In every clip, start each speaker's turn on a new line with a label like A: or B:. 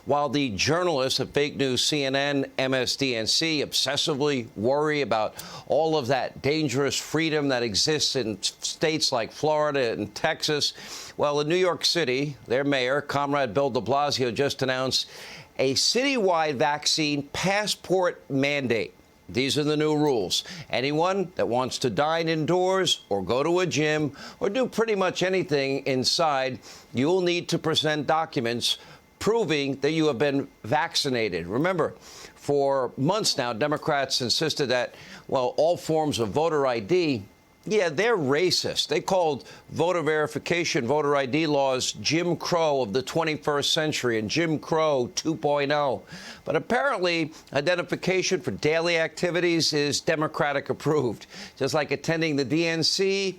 A: while the journalists at fake news CNN, MSDNC obsessively worry about all of that dangerous freedom that exists in states like Florida and Texas, well, in New York City, their mayor, Comrade Bill de Blasio, just announced a citywide vaccine passport mandate. These are the new rules. Anyone that wants to dine indoors or go to a gym or do pretty much anything inside, you'll need to present documents proving that you have been vaccinated. Remember, for months now, Democrats insisted that, well, all forms of voter ID, yeah, they're racist. They called voter verification, voter ID laws Jim Crow of the 21st century and Jim Crow 2.0. But apparently, identification for daily activities is Democratic approved. Just like attending the DNC,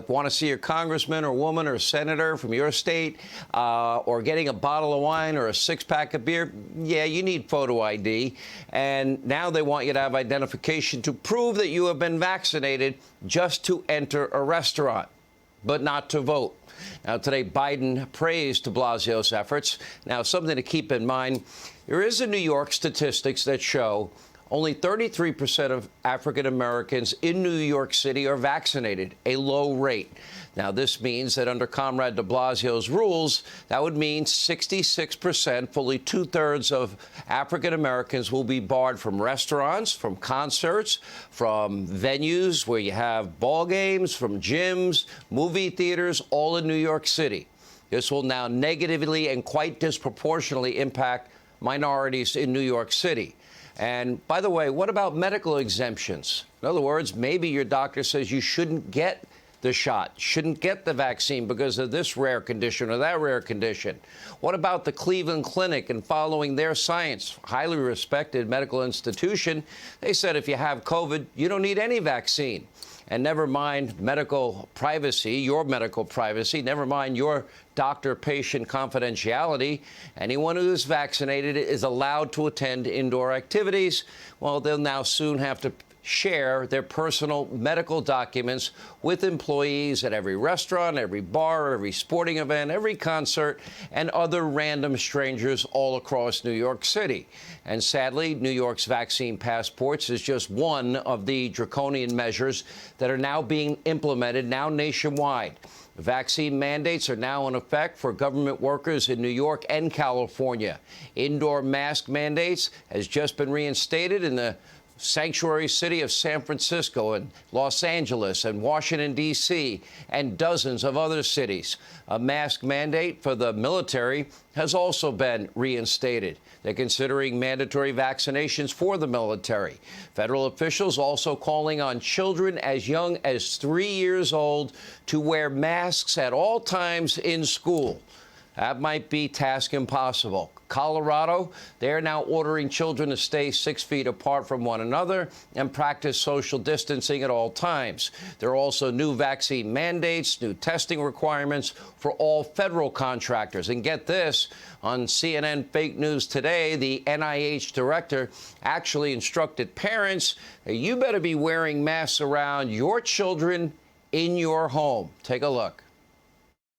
A: want to see your congressman or woman or senator from your state, or getting a bottle of wine or a six-pack of beer, yeah, you need photo ID. And now they want you to have identification to prove that you have been vaccinated just to enter a restaurant, but not to vote. Now, today, Biden praised de Blasio's efforts. Now, something to keep in mind, there is in New York statistics that show only 33% of African Americans in New York City are vaccinated, a low rate. Now, this means that under Comrade de Blasio's rules, that would mean 66%, fully two-thirds of African Americans will be barred from restaurants, from concerts, from venues where you have ball games, from gyms, movie theaters, all in New York City. This will now negatively and quite disproportionately impact minorities in New York City. And by the way, what about medical exemptions? In other words, maybe your doctor says you shouldn't get the shot, shouldn't get the vaccine because of this rare condition or that rare condition. What about the Cleveland Clinic and following their science? Highly respected medical institution. They said if you have COVID, you don't need any vaccine. And never mind medical privacy, your medical privacy, never mind your doctor-patient confidentiality. Anyone who is vaccinated is allowed to attend indoor activities. Well, they'll now soon have to share their personal medical documents with employees at every restaurant, every bar, every sporting event, every concert, and other random strangers all across New York City. And sadly, New York's vaccine passports is just one of the draconian measures that are now being implemented now nationwide. Vaccine mandates are now in effect for government workers in New York and California. Indoor mask mandates has just been reinstated in the sanctuary city of San Francisco and Los Angeles and Washington, D.C., and dozens of other cities. A mask mandate for the military has also been reinstated. They're considering mandatory vaccinations for the military. Federal officials also calling on children as young as 3 years old to wear masks at all times in school. That might be task impossible. Colorado, they're now ordering children to stay 6 feet apart from one another and practice social distancing at all times. There are also new vaccine mandates, new testing requirements for all federal contractors. And get this, on CNN Fake News today, the NIH director actually instructed parents that you better be wearing masks around your children in your home. Take a look.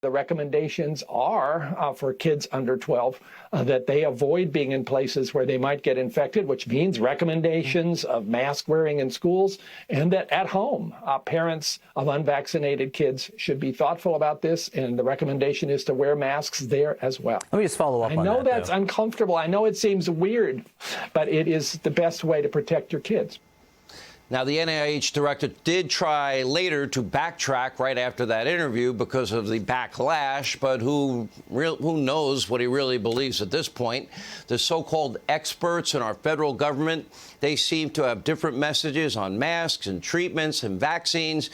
B: The recommendations are for kids under 12 that they avoid being in places where they might get infected, which means recommendations of mask wearing in schools, and that at home, parents of unvaccinated kids should be thoughtful about this, and the recommendation is to wear masks there as well.
C: Let me just follow up on that.
B: I know that's uncomfortable. I know it seems weird, but it is the best way to protect your kids.
A: Now, the NIH director did try later to backtrack right after that interview because of the backlash, but who knows what he really believes at this point. The so-called experts in our federal government, they seem to have different messages on masks and treatments and vaccines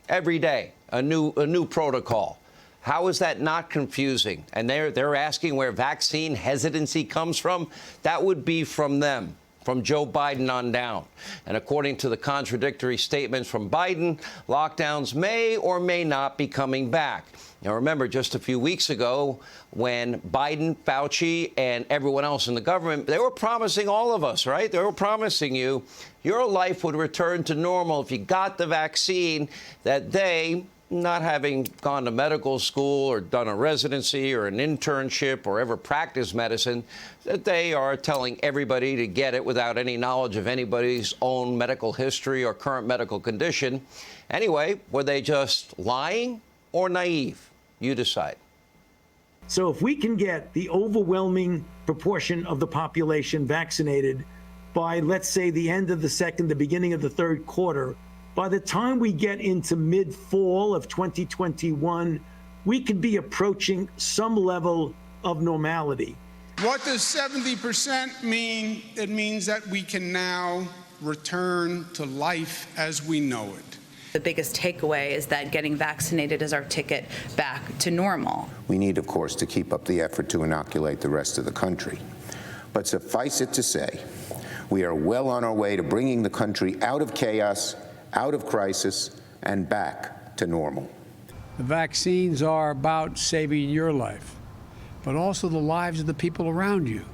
A: every day, a new protocol. How is that not confusing? And they're asking where vaccine hesitancy comes from. That would be from them, from Joe Biden on down. And according to the contradictory statements from Biden, lockdowns may or may not be coming back. Now, remember, just a few weeks ago, when Biden, Fauci, and everyone else in the government, they were promising all of us, right? They were promising you your life would return to normal if you got the vaccine, that they, not having gone to medical school or done a residency or an internship or ever practiced medicine, that they are telling everybody to get it without any knowledge of anybody's own medical history or current medical condition. Anyway, were they just lying or naive? You decide.
C: So if we can get the overwhelming proportion of the population vaccinated by, let's say, the end of the second, the beginning of the third quarter, by the time we get into mid-fall of 2021, we could be approaching some level of normality.
D: What does 70% mean? It means that we can now return to life as we know it.
E: The biggest takeaway is that getting vaccinated is our ticket back to normal.
F: We need, of course, to keep up the effort to inoculate the rest of the country. But suffice it to say, we are well on our way to bringing the country out of chaos, out of crisis, and back to normal.
G: The vaccines are about saving your life, but also the lives of the people around you.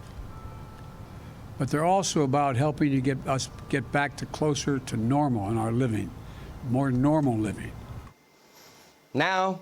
G: But they're also about helping you get back to closer to normal in our living, more normal living.
A: Now,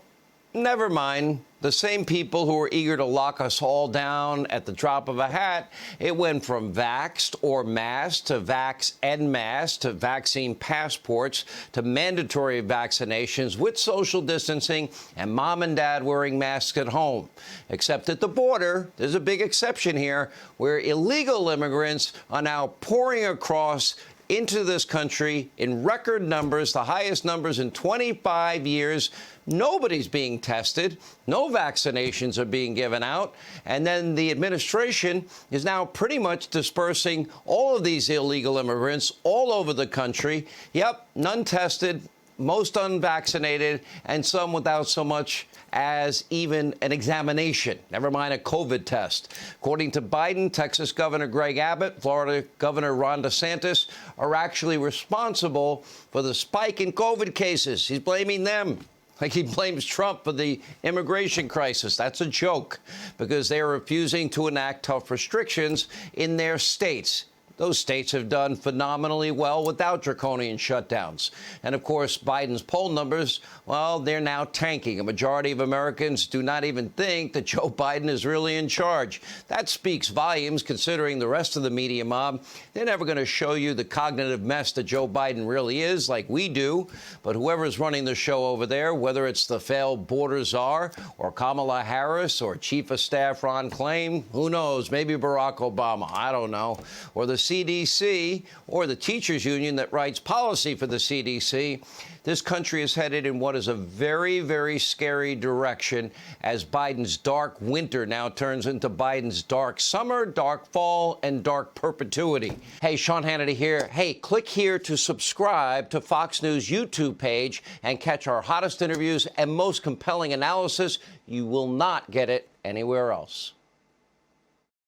A: never mind. The same people who were eager to lock us all down at the drop of a hat, it went from vaxxed or masked to vax en masse to vaccine passports to mandatory vaccinations with social distancing and mom and dad wearing masks at home. Except at the border, there's a big exception here, where illegal immigrants are now pouring across into this country in record numbers, the highest numbers in 25 years. Nobody's being tested. No vaccinations are being given out. And then the administration is now pretty much dispersing all of these illegal immigrants all over the country. Yep, none tested, most unvaccinated, and some without so much as even an examination, never mind a COVID test. According to Biden, Texas Governor Greg Abbott, Florida Governor Ron DeSantis are actually responsible for the spike in COVID cases. He's blaming them. Like he blames Trump for the immigration crisis. That's a joke, because they are refusing to enact tough restrictions in their states. Those states have done phenomenally well without draconian shutdowns. And, of course, Biden's poll numbers, well, they're now tanking. A majority of Americans do not even think that Joe Biden is really in charge. That speaks volumes, considering the rest of the media mob. They're never going to show you the cognitive mess that Joe Biden really is, like we do. But whoever's running the show over there, whether it's the failed border czar or Kamala Harris or Chief of Staff Ron Klain, who knows, maybe Barack Obama, I don't know, or the CDC or the teachers union that writes policy for the CDC, this country is headed in what is a very, very scary direction as Biden's dark winter now turns into Biden's dark summer, dark fall, and dark perpetuity. Hey, Sean Hannity here. Hey, click here to subscribe to Fox News YouTube page and catch our hottest interviews and most compelling analysis. You will not get it anywhere else.